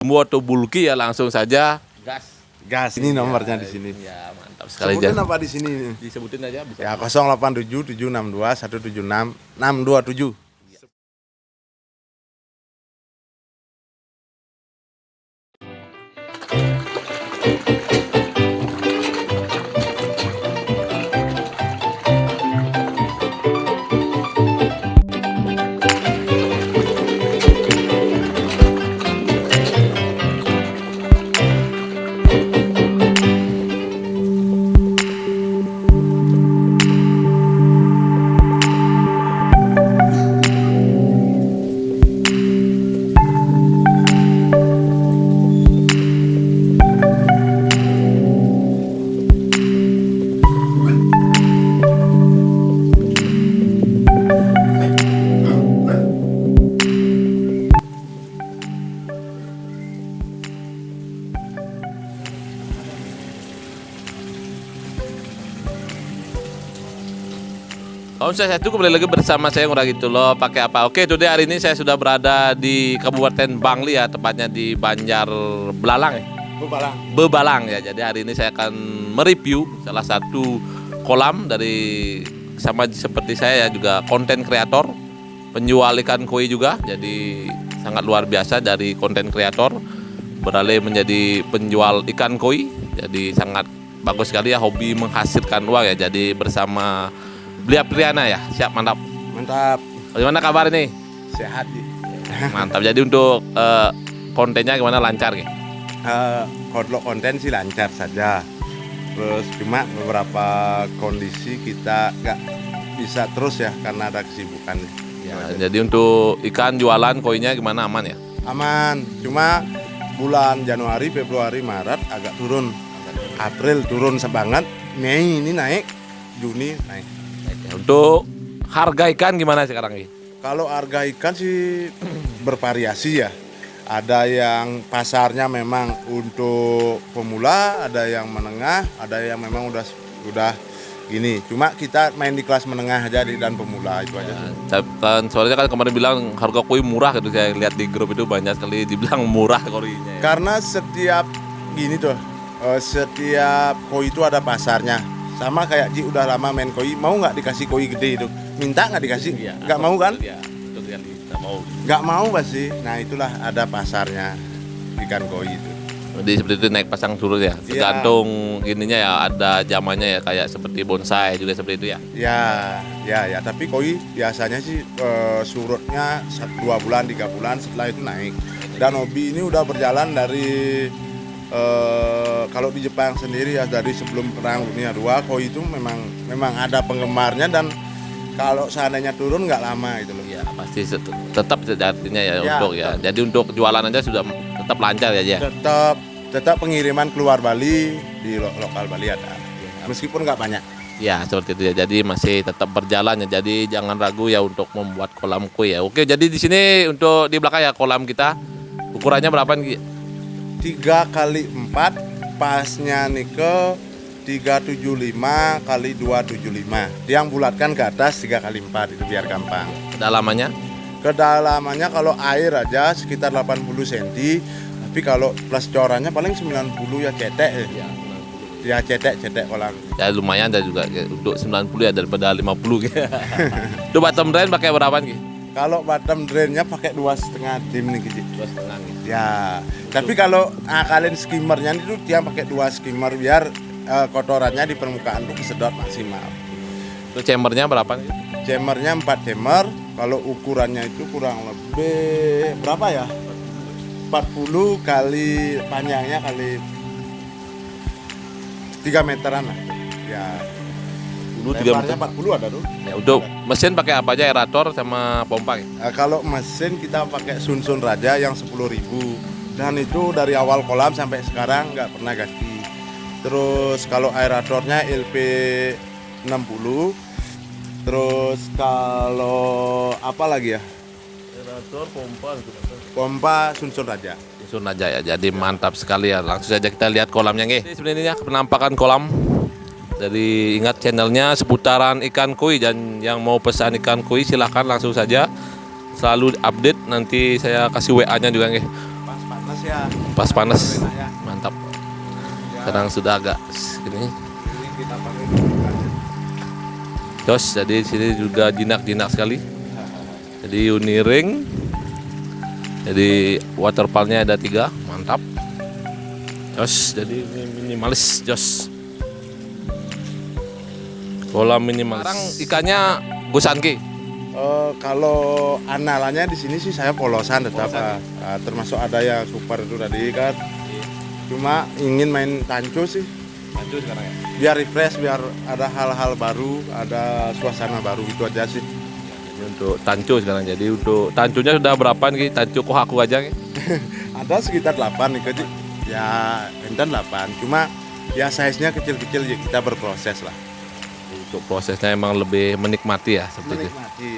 jumbo atau bulky ya langsung saja gas. Ini nomornya di sini. Ya, mantap sekali. Sebutin apa di sini? Disebutin aja bisa. Ya 087 762 176 627. Om saya itu kembali lagi bersama saya Ngurah gitu loh. Pakai apa? Oke, today hari ini saya sudah berada di Kabupaten Bangli ya, tepatnya di Banjar Belalang ya. Bebalang ya. Jadi hari ini saya akan mereview salah satu kolam dari sama seperti saya ya, juga konten kreator, penjual ikan koi juga. Jadi sangat luar biasa dari konten kreator beralih menjadi penjual ikan koi. Jadi sangat bagus sekali ya, hobi menghasilkan uang ya. Jadi bersama Blia Priana ya, siap, mantap. Mantap. Bagaimana kabar ini? Sehat nih. Mantap. Jadi untuk kontennya gimana, lancar gitu? Kalau konten sih lancar saja. Terus cuma beberapa kondisi kita nggak bisa terus ya karena ada kesibukan. Ya, jadi untuk ikan jualan koinya gimana, aman ya? Aman. Cuma bulan Januari, Februari, Maret agak turun. April turun sebanget. Mei ini naik. Juni naik. Untuk harga ikan gimana sekarang ini? Kalau harga ikan sih bervariasi ya. Ada yang pasarnya memang untuk pemula, ada yang menengah, ada yang memang udah gini. Cuma kita main di kelas menengah aja dan pemula itu aja. Kan soalnya kan kemarin bilang harga koi murah gitu, saya lihat di grup itu banyak sekali dibilang murah koinya. Ya. Karena setiap gini tuh, setiap koi itu ada pasarnya. Sama kayak Ji udah lama main koi, mau nggak dikasih koi gede itu? Minta nggak dikasih? Iya, Nggak mau kan? Iya, betul sekali. Nggak mau. Nggak mau pasti. Nah itulah ada pasarnya ikan koi itu. Jadi seperti itu naik pasang surut ya. Tergantung ininya ya, ada zamannya ya, kayak seperti bonsai juga seperti itu ya. Ya. Tapi koi biasanya sih surutnya 2 bulan, 3 bulan, setelah itu naik. Dan hobi ini udah berjalan dari kalau di Jepang sendiri ya, dari sebelum Perang Dunia II, koi itu memang ada penggemarnya, dan kalau seandainya turun nggak lama gitu loh. Ya pasti tetap artinya ya, Ya, untuk ya. Jadi untuk jualan aja sudah tetap lancar ya. Tetap pengiriman keluar Bali, di lokal Bali ada. Meskipun nggak banyak. Ya seperti itu ya. Jadi masih tetap berjalan ya. Jadi jangan ragu ya untuk membuat kolam koi ya. Oke, jadi di sini untuk di belakang ya kolam kita, ukurannya berapa nih? 3x4 pasnya nikel 375 kali 275. Yang bulatkan ke atas 3x4 itu biar gampang. Kedalamannya? Kedalamannya kalau air aja sekitar 80 cm, tapi kalau plus corannya paling 90 ya, cetek. Ya cetek kolam. Ya lumayan dan juga untuk 90 ya daripada 50 gitu. Itu bottom drain pakai berapa nih? Kalau bottom drainnya pakai 2,5 dim nih gitu. 2,5 gitu. Ya, tapi kalau kalian skimmernya itu dia pakai 2 skimmer biar kotorannya di permukaan tuh kesedot maksimal. Itu chambernya berapa nih? Chambernya 4 chamber. Kalau ukurannya itu kurang lebih berapa ya? 40 kali panjangnya kali 3 meteran lah. Ya. Dulu 3 lebarnya meter. 40 ada tuh. Ya, untuk mesin pakai apa aja, aerator sama pompa ya? Kalau mesin kita pakai Sunsun Raja yang 10.000, dan itu dari awal kolam sampai sekarang nggak pernah ganti. Terus kalau aeratornya LP 60. Terus kalau apa lagi ya? Aerator, pompa gitu. Pompa Sunsun Raja. Sunsun aja ya. Jadi mantap sekali ya. Langsung saja kita lihat kolamnya nih. Ini sebenarnya penampakan kolam. Jadi ingat channelnya seputaran ikan koi, dan yang mau pesan ikan koi silahkan langsung saja, selalu update, nanti saya kasih WA-nya juga nih. panas ya. Pas panas. Enak ya. Mantap. Ya, Sekarang sudah agak ini. ini kita pakai dulu kan. Jos, jadi sini juga jinak-jinak sekali. Jadi Uniring. Jadi waterfallnya ada 3, mantap. Jos, jadi ini minimalis, Jos. Kolam minimalis. Sekarang ikannya gusanki. Kalau analannya di sini sih saya polosan tetap, termasuk ada yang super itu tadi kan. Cuma ingin main tanco sih. Tanco sekarang ya. Biar refresh, biar ada hal-hal baru, ada suasana baru itu aja sih. Ini untuk tanco sekarang. Jadi untuk tanconya sudah berapa nih? Tanco kohaku aja nih. Ada sekitar 8 nih Cik. Ya, enten 8. Cuma ya size-nya kecil-kecil ya, kita berproses lah. Untuk prosesnya emang lebih menikmati ya seperti itu. Menikmati.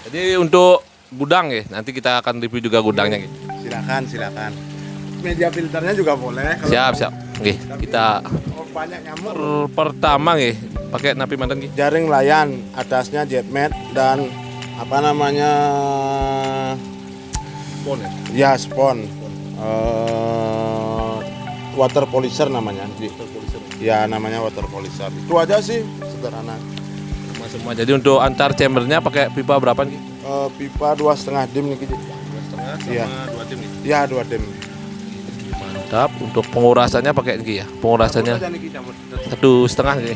Jadi untuk gudang ya, nanti kita akan review juga gudangnya gitu. Silakan. Media filternya juga boleh. Kalau Siap. Oke, kita banyak nyamuk. pertama nih pakai napi mantan nih. Jaring layan, atasnya jet mat dan apa namanya? Spon ya. Ya, spon. Water polisher namanya. Ya, namanya water polisher. Itu aja sih, sederhana. Semua. Jadi untuk antar chambernya pakai pipa berapa nih? Pipa 2,5 dim nih Cik. 2,5 Iya. 2 tim nih. Ya, 2 dim. Mantap. Untuk pengurasannya pakai ini ya. Pengurasannya 1,5 nih. 1,5.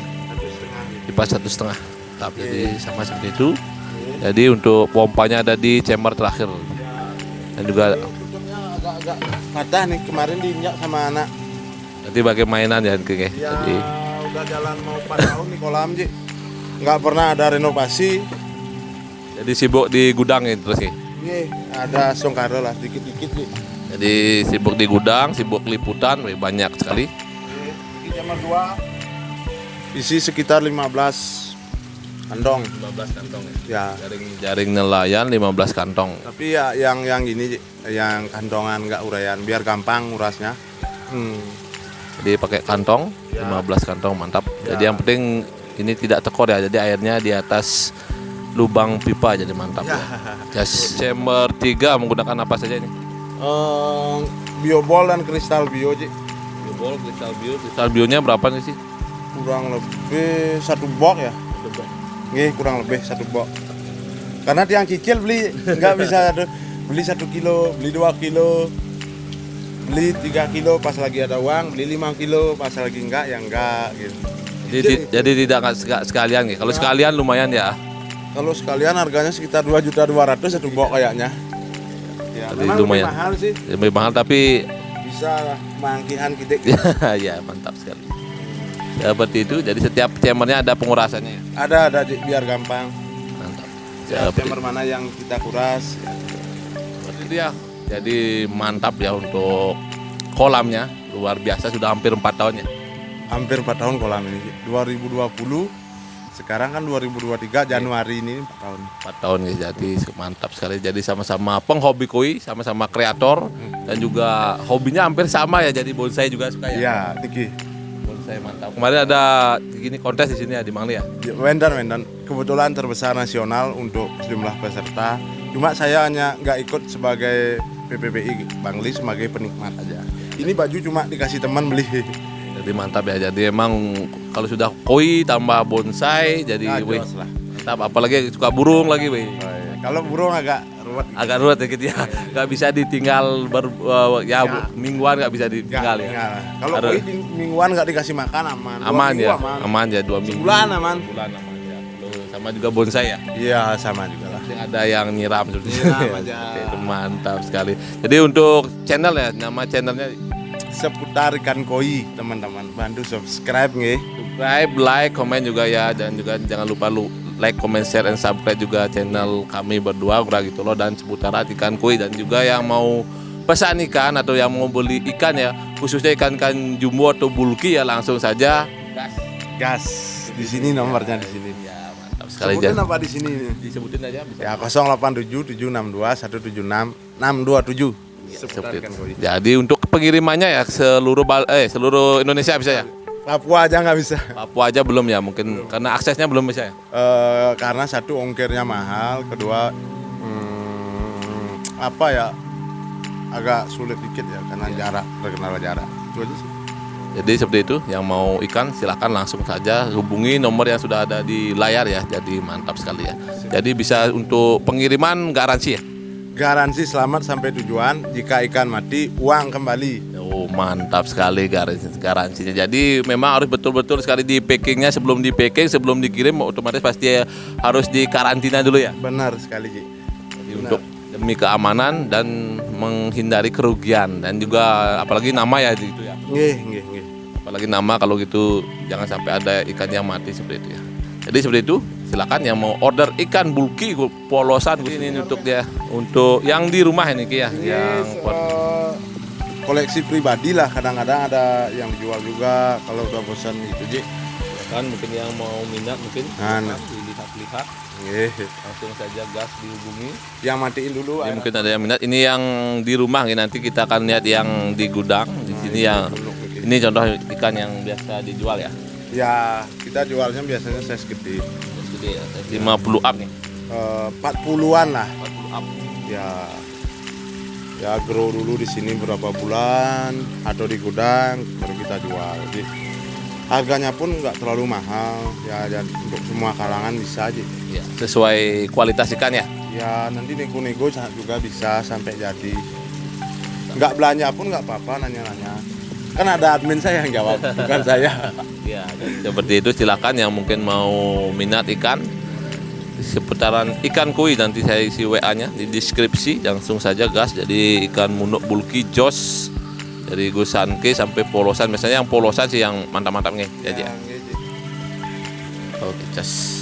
Pipa 1,5. Mantap. Jadi sama seperti itu. Jadi untuk pompanya ada di chamber terakhir. Dan juga Tutupnya agak-agak patah nih, kemarin diinjak sama anak. nanti pakai mainan ya Kiki. Ya, Jadi udah jalan mau 4 tahun nih kolam Cik. Nggak pernah ada renovasi. jadi sibuk di gudang ini terus nih. Nih, ada songkaro lah dikit-dikit Cik. Jadi sibuk di gudang, sibuk liputan, banyak sekali. Ini jamar 2. Isi sekitar 15 kantong. 15 kantong Ya. Jaring nelayan 15 kantong. Tapi ya yang gini Cik, yang kantongan nggak urayan biar gampang ngurasnya. Jadi pakai kantong, Ya. 15 kantong mantap. Ya. Jadi yang penting ini tidak tekor ya. Jadi airnya di atas lubang pipa jadi mantap. Ya. Yes. Chamber 3 menggunakan apa saja ini? Biobol dan kristal bio Cik. Biobol, kristal bionya berapa nih sih? Kurang lebih 1 box ya. Kurang lebih 1 box. Karena tiang cicil beli nggak bisa beli 1 kilo, beli 2 kilo, beli 3 kilo pas lagi ada uang, beli 5 kilo pas lagi enggak ya enggak gitu. Jadi tidak sekalian nih. Kalau sekalian lumayan ya. Kalau sekalian harganya sekitar 2.200.000 1 box kayaknya. Ya, Jadi memang lumayan. lebih mahal sih. Lebih mahal tapi Bisa mangkihan kita. ya mantap sekali. Seperti itu. Jadi setiap chambernya ada pengurasannya ya. Ada Cik, biar gampang. Mantap. Ya, Seperti chamber mana yang kita kuras. Seperti itu ya. Jadi mantap ya untuk kolamnya. Luar biasa sudah hampir 4 tahun ya. Hampir 4 tahun kolam ini. 2020 sekarang kan 2023 Januari ini 4 tahun. 4 tahun ya, jadi mantap sekali. Jadi sama-sama penghobi koi, sama-sama kreator dan juga hobinya hampir sama ya. Jadi bonsai juga suka ya. Iya, Niki. Bonsai mantap. Kemarin ada gini kontes di sini ya di Mangli ya. Wendan. Kebetulan terbesar nasional untuk jumlah peserta. Cuma saya hanya nggak ikut sebagai PPBI Bangli sebagai penikmat aja. Ini baju cuma dikasih teman beli. Jadi mantap ya. Jadi emang kalau sudah koi tambah bonsai jadi Ya, wih, jos lah. mantap. Apalagi suka burung lagi wih. Kalau burung agak ruwet. Agak ruwet ya gitu ya. Nggak bisa ditinggal Ya. mingguan nggak bisa Nggak ditinggal ya. tinggal. Kalau Harus- koi mingguan nggak dikasih makan aman. 2 Aman minggu ya. Aman. Aman ya 2 minggu. Sebulan aman. Bulan aman ya. Loh, sama juga bonsai ya. Iya sama juga lah. Yang ada yang nyiram seperti itu. Nyiram aja. Itu mantap sekali. Jadi untuk channel ya, nama channelnya Seputar ikan koi teman-teman. Bantu subscribe nih. subscribe, like, komen juga ya, dan juga jangan lupa like, comment, share, and subscribe juga channel kami berdua gitu loh, dan seputaran ikan koi. Dan juga yang mau pesan ikan atau yang mau beli ikan ya, khususnya ikan jumbo atau bulky ya, langsung saja Gas. Di sini nomornya di sini. ya. Mantap sekali. Sebutin apa di sini? Disebutin aja bisa. Ya 087 762 176 627. Seperti itu. Jadi untuk pengirimannya ya seluruh Indonesia bisa ya. Papua aja nggak bisa. Papua aja belum ya, mungkin karena aksesnya belum bisa ya. Karena satu ongkirnya mahal, kedua apa ya agak sulit dikit ya karena jarak, terkenal jarak. Itu aja sih. Jadi seperti itu, yang mau ikan silakan langsung saja hubungi nomor yang sudah ada di layar ya. Jadi mantap sekali ya. Jadi bisa untuk pengiriman garansi ya. Garansi selamat sampai tujuan. Jika ikan mati, uang kembali. Oh mantap sekali garansinya. Jadi memang harus betul-betul sekali di packingnya, sebelum di packing, sebelum dikirim otomatis pasti harus dikarantina dulu ya. Benar sekali, Ji. Jadi untuk demi keamanan dan menghindari kerugian dan juga apalagi nama ya gitu ya. Nggih. Apalagi nama, kalau gitu jangan sampai ada ikan yang mati seperti itu ya. Jadi seperti itu, silakan yang mau order ikan bulky polosan ini untuk dia, untuk yang di rumah ini Ki ya, yang koleksi pribadi lah, kadang-kadang ada yang dijual juga kalau udah bosan itu, Ji. kan mungkin yang mau minat mungkin dilihat-lihat, langsung saja gas dihubungi. Yang matiin dulu. Ini mungkin ada yang minat. Ini yang di rumah, nanti kita akan lihat yang di gudang. Di sini yang ini contoh ikan yang biasa dijual ya. Ya, kita jualnya biasanya size gede. Size gede ya, size 50 up nih. 40-an lah. 40 up. Ya grow dulu di sini berapa bulan atau di gudang baru kita jual. Jadi harganya pun nggak terlalu mahal ya, dan untuk semua kalangan bisa aja. Ya, sesuai kualitas ikan ya. Ya nanti nego-nego juga bisa sampai jadi. Nggak belanja pun nggak apa-apa, nanya-nanya. Kan ada admin saya yang jawab, bukan saya. Ya, seperti itu. Silakan yang mungkin mau minat ikan seputaran ikan koi, nanti saya isi WA-nya di deskripsi, langsung saja gas. Jadi ikan munuk bulky jos dari gusanke sampai polosan. Biasanya yang polosan sih yang mantap-mantap nih. Jadi oke, cas.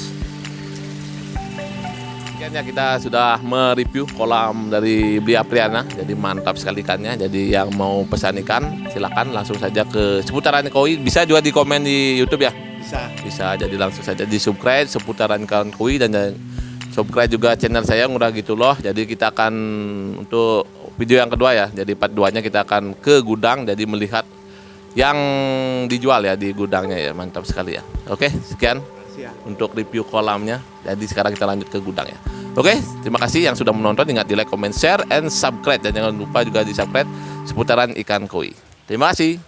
Ya, kita sudah mereview kolam dari Bli Apriana. Jadi mantap sekali ikannya. Jadi yang mau pesan ikan silakan langsung saja ke seputaran koi. Bisa juga di komen di YouTube ya. Bisa. Jadi langsung saja di subscribe seputaran ikan koi, dan subscribe juga channel saya Ngurah Gitu Loh. Jadi kita akan untuk video yang kedua ya. Jadi part 2-nya kita akan ke gudang, jadi melihat yang dijual ya di gudangnya ya. Mantap sekali ya. Oke, sekian untuk review kolamnya. Jadi sekarang kita lanjut ke gudang ya. Oke, terima kasih yang sudah menonton. Ingat di like, comment, share, and subscribe. Dan jangan lupa juga di subscribe seputaran ikan koi. Terima kasih.